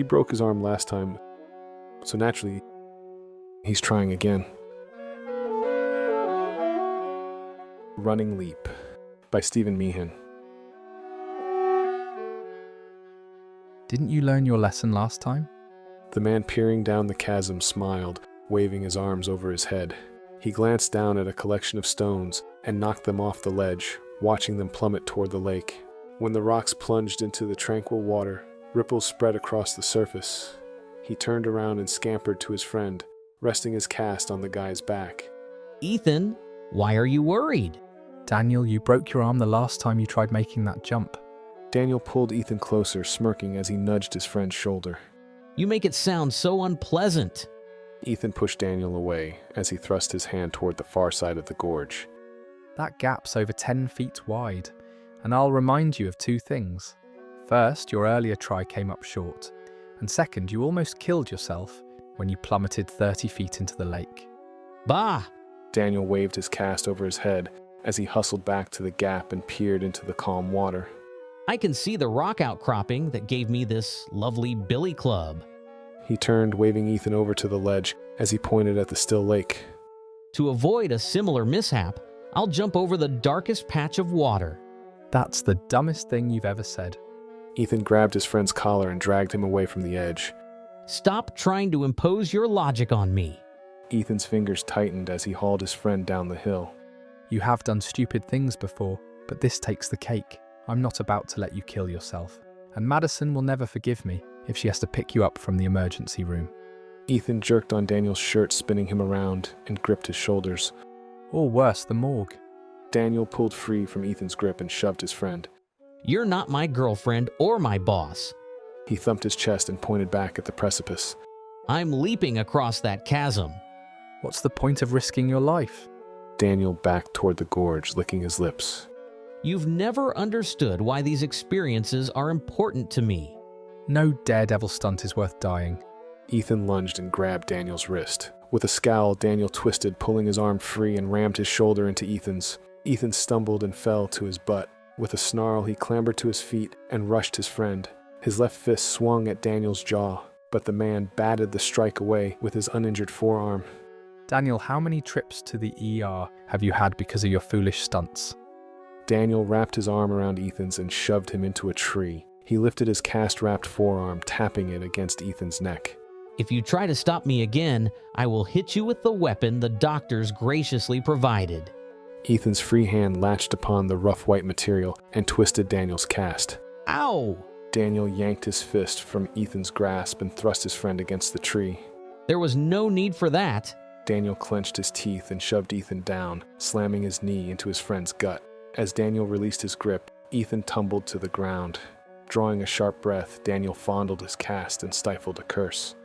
He broke his arm last time, so naturally, he's trying again. Running Leap by Stephen Meehan. Didn't you learn your lesson last time? The man peering down the chasm smiled, waving his arms over his head. He glanced down at a collection of stones and knocked them off the ledge, watching them plummet toward the lake. When the rocks plunged into the tranquil water, ripples spread across the surface. He turned around and scampered to his friend, resting his cast on the guy's back. Ethan, why are you worried? Daniel, you broke your arm the last time you tried making that jump. Daniel pulled Ethan closer, smirking as he nudged his friend's shoulder. You make it sound so unpleasant. Ethan pushed Daniel away as he thrust his hand toward the far side of the gorge. That gap's over 10 feet wide, and I'll remind you of two things. First, your earlier try came up short, and second, you almost killed yourself when you plummeted 30 feet into the lake. Bah! Daniel waved his cast over his head as he hustled back to the gap and peered into the calm water. I can see the rock outcropping that gave me this lovely billy club. He turned, waving Ethan over to the ledge as he pointed at the still lake. To avoid a similar mishap, I'll jump over the darkest patch of water. That's the dumbest thing you've ever said. Ethan grabbed his friend's collar and dragged him away from the edge. Stop trying to impose your logic on me. Ethan's fingers tightened as he hauled his friend down the hill. You have done stupid things before, but this takes the cake. I'm not about to let you kill yourself. And Madison will never forgive me if she has to pick you up from the emergency room. Ethan jerked on Daniel's shirt, spinning him around, and gripped his shoulders. Or worse, the morgue. Daniel pulled free from Ethan's grip and shoved his friend. You're not my girlfriend or my boss. He thumped his chest and pointed back at the precipice. I'm leaping across that chasm. What's the point of risking your life? Daniel backed toward the gorge, licking his lips. You've never understood why these experiences are important to me. No Daredevil stunt is worth dying. Ethan lunged and grabbed Daniel's wrist. With a scowl, Daniel twisted, pulling his arm free and rammed his shoulder into Ethan's. Ethan stumbled and fell to his butt. With a snarl, he clambered to his feet and rushed his friend. His left fist swung at Daniel's jaw, but the man batted the strike away with his uninjured forearm. Daniel, how many trips to the ER have you had because of your foolish stunts? Daniel wrapped his arm around Ethan's and shoved him into a tree. He lifted his cast-wrapped forearm, tapping it against Ethan's neck. If you try to stop me again, I will hit you with the weapon the doctors graciously provided. Ethan's free hand latched upon the rough white material and twisted Daniel's cast. Ow! Daniel yanked his fist from Ethan's grasp and thrust his friend against the tree. There was no need for that. Daniel clenched his teeth and shoved Ethan down, slamming his knee into his friend's gut. As Daniel released his grip, Ethan tumbled to the ground. Drawing a sharp breath, Daniel fondled his cast and stifled a curse.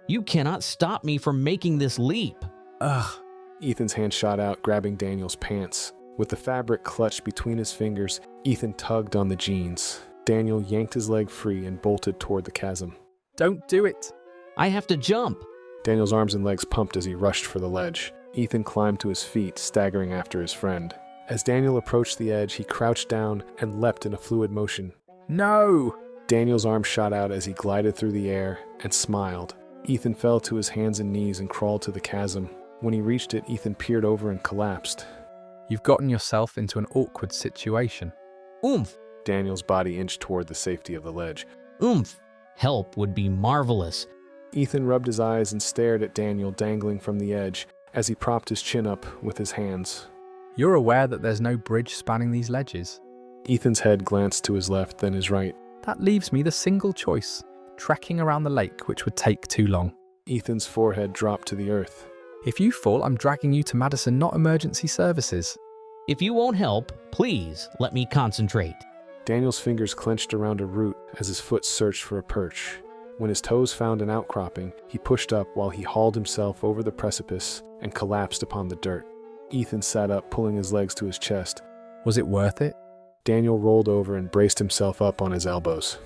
You cannot stop me from making this leap. Ugh. Ethan's hand shot out, grabbing Daniel's pants. With the fabric clutched between his fingers, Ethan tugged on the jeans. Daniel yanked his leg free and bolted toward the chasm. Don't do it. I have to jump. Daniel's arms and legs pumped as he rushed for the ledge. Ethan climbed to his feet, staggering after his friend. As Daniel approached the edge, he crouched down and leapt in a fluid motion. No! Daniel's arm shot out as he glided through the air and smiled. Ethan fell to his hands and knees and crawled to the chasm. When he reached it, Ethan peered over and collapsed. You've gotten yourself into an awkward situation. Oomph! Daniel's body inched toward the safety of the ledge. Oomph! Help would be marvelous. Ethan rubbed his eyes and stared at Daniel dangling from the edge as he propped his chin up with his hands. You're aware that there's no bridge spanning these ledges? Ethan's head glanced to his left, then his right. That leaves me the single choice, trekking around the lake, which would take too long. Ethan's forehead dropped to the earth. If you fall, I'm dragging you to Madison, not emergency services. If you won't help, please let me concentrate. Daniel's fingers clenched around a root as his foot searched for a perch. When his toes found an outcropping, he pushed up while he hauled himself over the precipice and collapsed upon the dirt. Ethan sat up, pulling his legs to his chest. Was it worth it? Daniel rolled over and braced himself up on his elbows.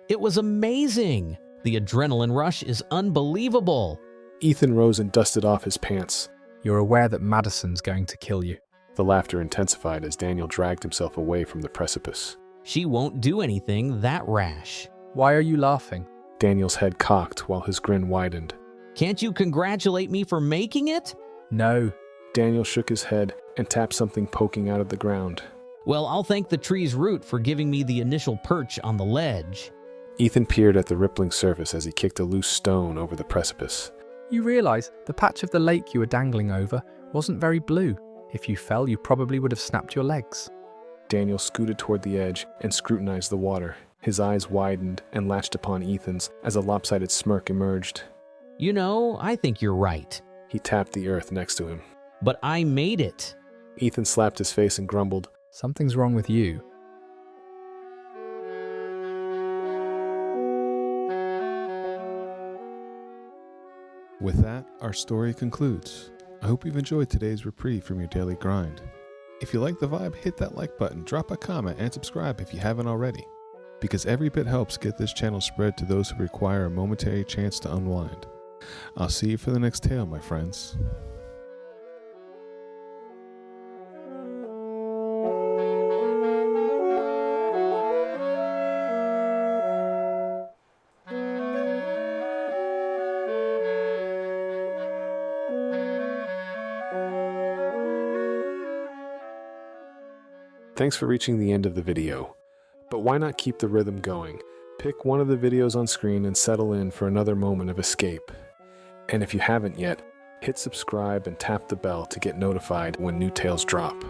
It was amazing. The adrenaline rush is unbelievable. Ethan rose and dusted off his pants. You're aware that Madison's going to kill you. The laughter intensified as Daniel dragged himself away from the precipice. She won't do anything that rash. Why are you laughing? Daniel's head cocked while his grin widened. Can't you congratulate me for making it? No. Daniel shook his head and tapped something poking out of the ground. Well, I'll thank the tree's root for giving me the initial perch on the ledge. Ethan peered at the rippling surface as he kicked a loose stone over the precipice. You realize the patch of the lake you were dangling over wasn't very blue. If you fell, you probably would have snapped your legs. Daniel scooted toward the edge and scrutinized the water. His eyes widened and latched upon Ethan's as a lopsided smirk emerged. You know, I think you're right. He tapped the earth next to him. But I made it. Ethan slapped his face and grumbled, Something's wrong with you. With that, our story concludes. I hope you've enjoyed today's reprieve from your daily grind. If you like the vibe, hit that like button, drop a comment, and subscribe if you haven't already. Because every bit helps get this channel spread to those who require a momentary chance to unwind. I'll see you for the next tale, my friends. Thanks for reaching the end of the video. But why not keep the rhythm going? Pick one of the videos on screen and settle in for another moment of escape. And if you haven't yet, hit subscribe and tap the bell to get notified when new tales drop.